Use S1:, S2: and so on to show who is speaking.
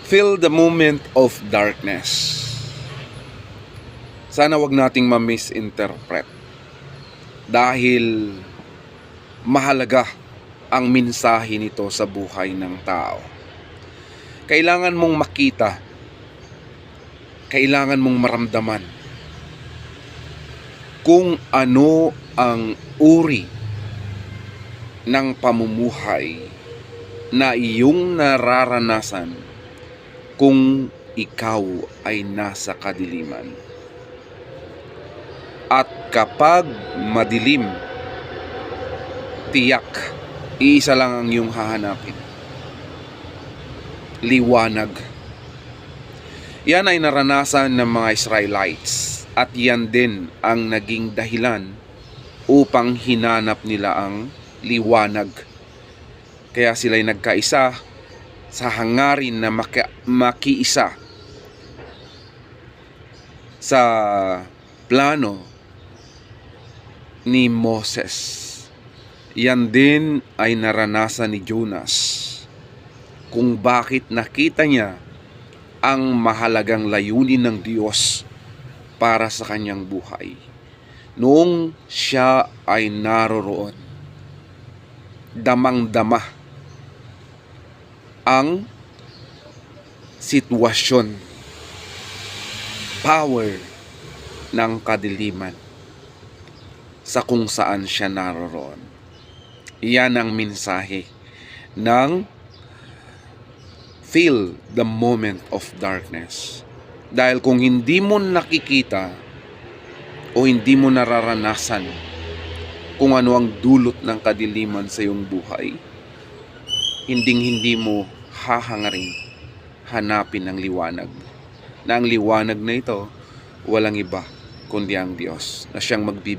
S1: Feel the moment of darkness. Sana wag nating ma-misinterpret dahil mahalaga ang mensahe nito sa buhay ng tao. Kailangan mong makita, kailangan mong maramdaman kung ano ang uri ng pamumuhay na iyong nararanasan kung ikaw ay nasa kadiliman. At kapag madilim, tiyak, iisa lang ang iyong hahanapin. Liwanag. Yan ay naranasan ng mga Israelites at yan din ang naging dahilan upang hinanap nila ang liwanag. Kaya sila'y nagkaisa sa hangarin na makiisa sa plano ni Moses. Yan din ay naranasan ni Jonas kung bakit nakita niya ang mahalagang layunin ng Diyos para sa kanyang buhay. Noong siya ay naroroon, damang-dama ang sitwasyon, power ng kadiliman sa kung saan siya naroroon. Iyan ang mensahe ng feel the moment of darkness. Dahil kung hindi mo nakikita o hindi mo nararanasan kung ano ang dulot ng kadiliman sa iyong buhay, hindi mo hahangarin hanapin ang liwanag. Na ang liwanag na ito walang iba kundi ang Diyos na siyang magbibigay